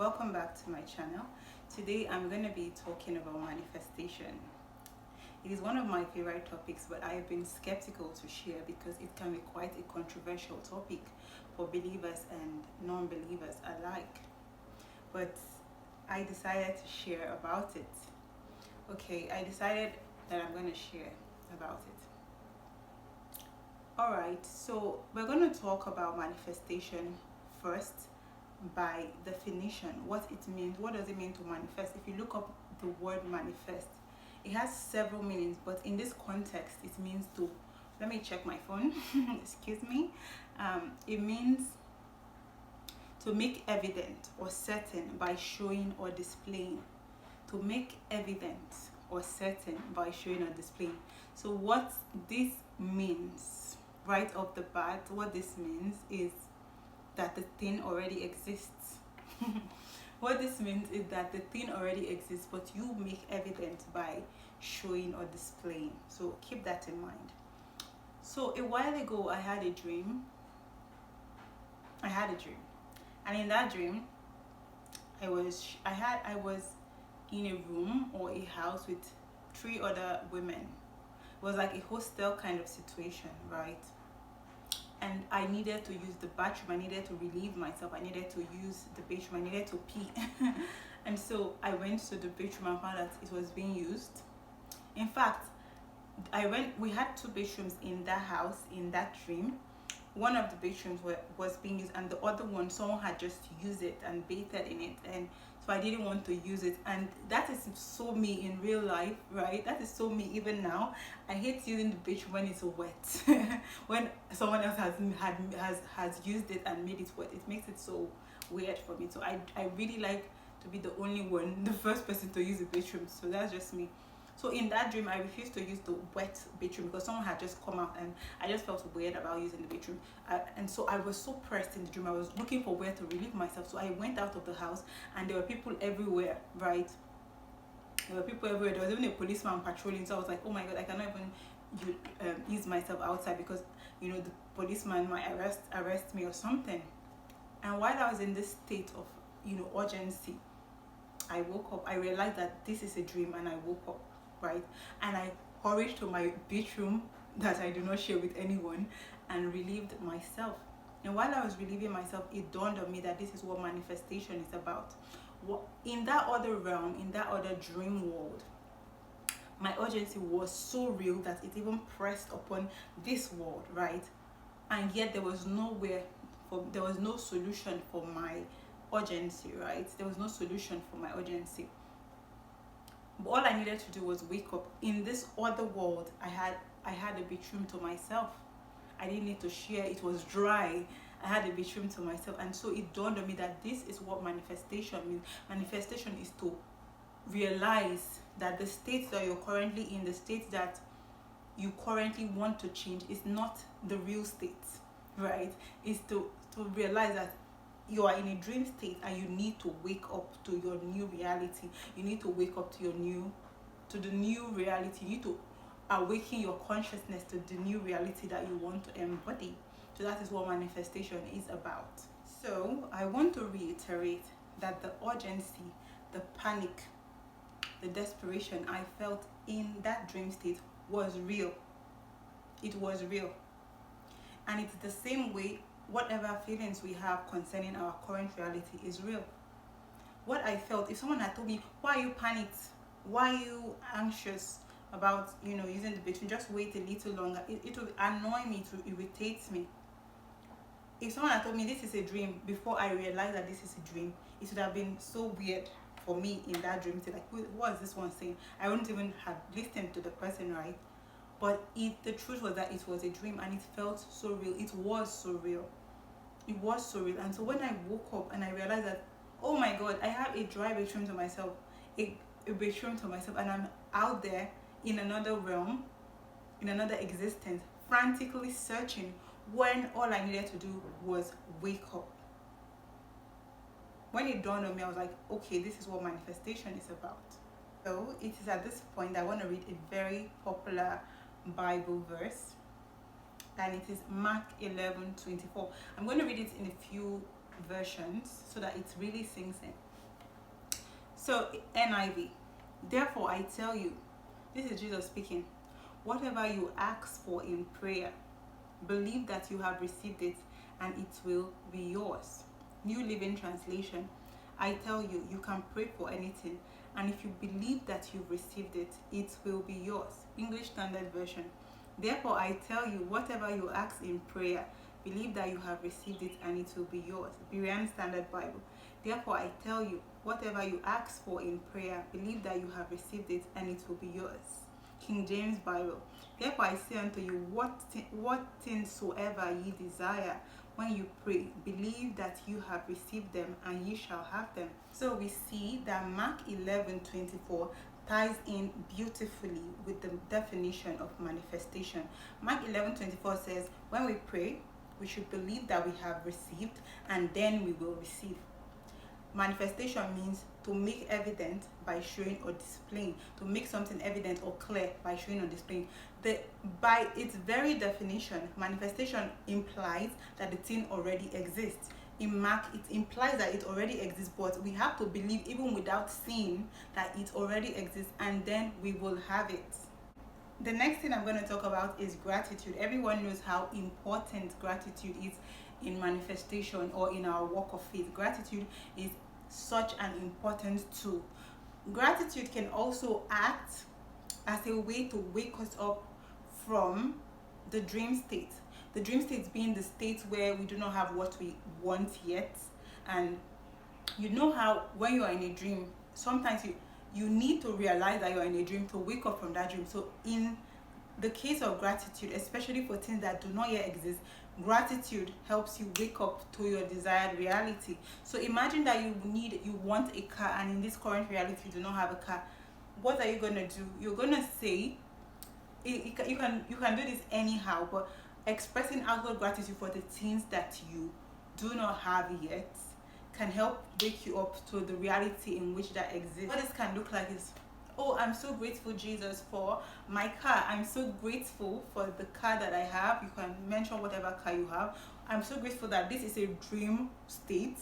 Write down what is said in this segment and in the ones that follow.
welcome back to my channel. Today I'm going to be talking about manifestation. It is one of my favorite topics, but I have been skeptical to share because it can be quite a controversial topic for believers and non-believers alike. But I decided to share about it. Okay, I decided that I'm going to share about it. Alright, so we're going to talk about manifestation first by definition, what it means. What does it mean to manifest? If you look up the word manifest, it has several meanings, but in this context it means to, let me check my phone, excuse me. It means to make evident or certain by showing or displaying. To make evident or certain by showing or displaying. So what this means right off the bat, what this means is that the thing already exists. What this means is that the thing already exists, but you make evident by showing or displaying. So keep that in mind. So a while ago I had a dream. And in that dream I was in a room or a house with 3 other women. It was like a hostel kind of situation, right? And I needed to use the bathroom. I needed to relieve myself. I needed to use the bathroom. I needed to pee. And so I went to the bathroom and found that it was being used. In fact, we had 2 bathrooms in that house, in that dream. One of the bathrooms was being used, and the other one, someone had just used it and bathed in it. And so I didn't want to use it. And that is so me in real life, right? That is so me even now. I hate using the bathroom when it's wet. When someone else has used it and made it wet, it makes it so weird for me. So I really like to be the only one, the first person to use the bathroom. So that's just me. So in that dream, I refused to use the wet bathroom because someone had just come out, and I just felt weird about using the bathroom. And so I was so pressed in the dream. I was looking for where to relieve myself. So I went out of the house, and there were people everywhere, right? There were people everywhere. There was even a policeman patrolling. So I was like, oh my God, I cannot even use myself outside because, you know, the policeman might arrest me or something. And while I was in this state of, you know, urgency, I woke up. I realized that this is a dream, and I woke up, right? And I hurried to my bedroom that I do not share with anyone and relieved myself. And while I was relieving myself, it dawned on me that this is what manifestation is about. In that other realm, in that other dream world, my urgency was so real that it even pressed upon this world, right? And yet there was no solution for my urgency, right? There was no solution for my urgency. But all I needed to do was wake up. In this other world, I had a bedroom to myself. I didn't need to share. It was dry. I had a bedroom to myself. And so it dawned on me that this is what manifestation means. Manifestation is to realize that the state that you're currently in, the state that you currently want to change, is not the real state, right? Is to realize that you are in a dream state and you need to wake up to your new reality. You need to wake up to the new reality. You need to awaken your consciousness to the new reality that you want to embody. So that is what manifestation is about. So I want to reiterate that the urgency, the panic, the desperation I felt in that dream state was real. It was real. And it's the same way whatever feelings we have concerning our current reality is real. What I felt, if someone had told me, why are you panicked? Why are you anxious about, you know, using the bathroom? Just wait a little longer. It would annoy me, it would irritate me. If someone had told me this is a dream before I realized that this is a dream, it would have been so weird for me in that dream to like, what is this one saying? I wouldn't even have listened to the person, right? But the truth was that it was a dream, and it felt so real. It was so real. It was so real. And so when I woke up and I realized that, oh my God, I have a dry bedroom to myself, a bedroom to myself, and I'm out there in another realm, in another existence, frantically searching, when all I needed to do was wake up. When it dawned on me, I was like, okay, this is what manifestation is about. So it is at this point I want to read a very popular Bible verse, and it is Mark 11:24. I'm going to read it in a few versions so that it really sinks in. So NIV, therefore I tell you, this is Jesus speaking, whatever you ask for in prayer, believe that you have received it and it will be yours. New Living Translation, I tell you, you can pray for anything, and if you believe that you've received it, it will be yours. English Standard Version, therefore I tell you, whatever you ask in prayer, believe that you have received it and it will be yours. Berean Standard Bible, therefore I tell you, whatever you ask for in prayer, believe that you have received it and it will be yours. King James Bible, therefore I say unto you, what things soever ye desire, when you pray, believe that you have received them and ye shall have them. So we see that Mark 11:24 ties in beautifully with the definition of manifestation. Mark 11:24 says, when we pray, we should believe that we have received and then we will receive. Manifestation means to make evident by showing or displaying, to make something evident or clear by showing or displaying. By its very definition, manifestation implies that the thing already exists. In Mark, it implies that it already exists, but we have to believe even without seeing that it already exists, and then we will have it. The next thing I'm going to talk about is gratitude. Everyone knows how important gratitude is in manifestation or in our walk of faith. Gratitude is such an important tool. Gratitude can also act as a way to wake us up from the dream state. The dream state being the state where we do not have what we want yet. And you know how when you are in a dream, sometimes you need to realize that you're in a dream to wake up from that dream. So in the case of gratitude, especially for things that do not yet exist, gratitude helps you wake up to your desired reality. So imagine that you want a car, and in this current reality you do not have a car. What are you going to do? You're going to say, you can do this anyhow, but expressing outward gratitude for the things that you do not have yet can help wake you up to the reality in which that exists. What this can look like is, oh, I'm so grateful, Jesus, for my car. I'm so grateful for the car that I have. You can mention whatever car you have. I'm so grateful that this is a dream state.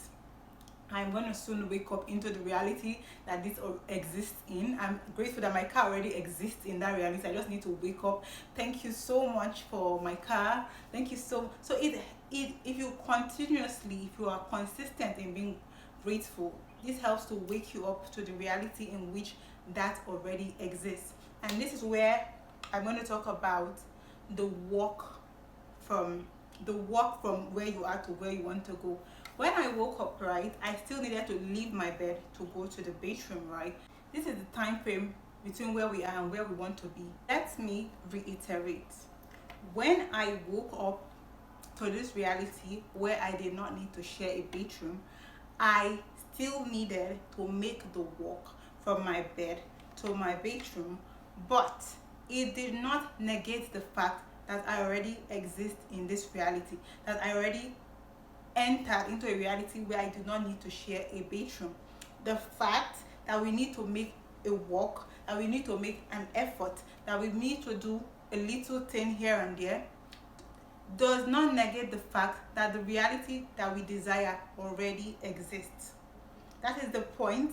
I'm going to soon wake up into the reality that this exists in. I'm grateful that my car already exists in that reality. I just need to wake up. Thank you so much for my car. Thank you so. So if you are consistent in being grateful, this helps to wake you up to the reality in which that already exists. And this is where I'm going to talk about the walk from where you are to where you want to go. When I woke up, right, I still needed to leave my bed to go to the bedroom, right? This is the time frame between where we are and where we want to be. Let me reiterate. When I woke up to this reality where I did not need to share a bedroom, I still needed to make the walk from my bed to my bedroom, but it did not negate the fact that I already exist in this reality, that I already entered into a reality where I do not need to share a bedroom. The fact that we need to make a walk, that we need to make an effort, that we need to do a little thing here and there, does not negate the fact that the reality that we desire already exists. That is the point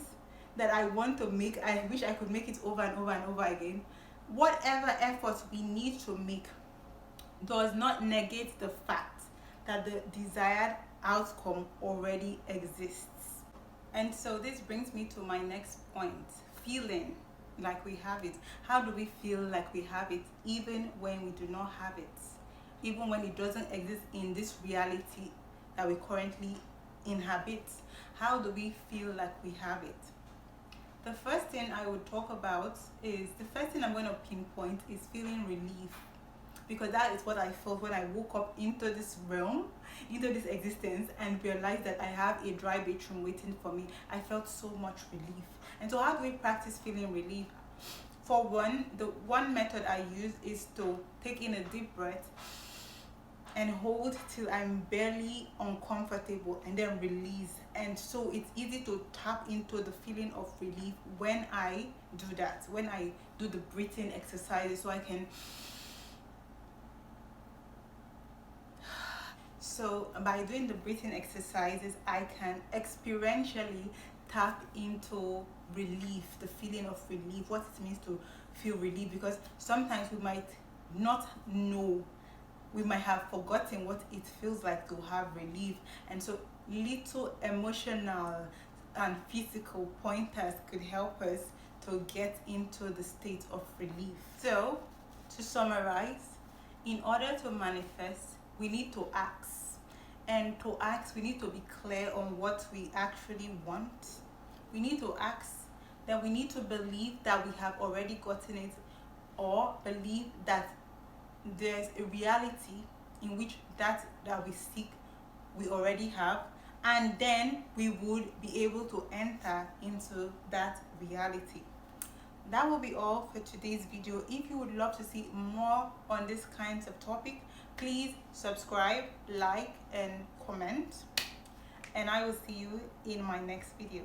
that I want to make. I wish I could make it over and over and over again. Whatever efforts we need to make does not negate the fact that the desired outcome already exists. And so this brings me to my next point, feeling like we have it. How do we feel like we have it even when we do not have it? Even when it doesn't exist in this reality that we currently inhabit? How do we feel like we have it? The first thing I would talk about is, the first thing I'm going to pinpoint is feeling relief. Because that is what I felt when I woke up into this realm, into this existence, and realized that I have a dry bedroom waiting for me. I felt so much relief. And so how do we practice feeling relief? For one, the one method I use is to take in a deep breath and hold till I'm barely uncomfortable and then release. And so it's easy to tap into the feeling of relief when I do that, when I do the breathing exercises, so I can. So by doing the breathing exercises, I can experientially tap into relief, the feeling of relief, what it means to feel relief, because sometimes we might not know, we might have forgotten what it feels like to have relief. And so little emotional and physical pointers could help us to get into the state of relief. So to summarize, in order to manifest, we need to ask. And to ask, we need to be clear on what we actually want. We need to ask, then we need to believe that we have already gotten it, or believe that there's a reality in which that we seek we already have, and then we would be able to enter into that reality. That will be all for today's video. If you would love to see more on this kinds of topic, please subscribe, like, and comment, and I will see you in my next video.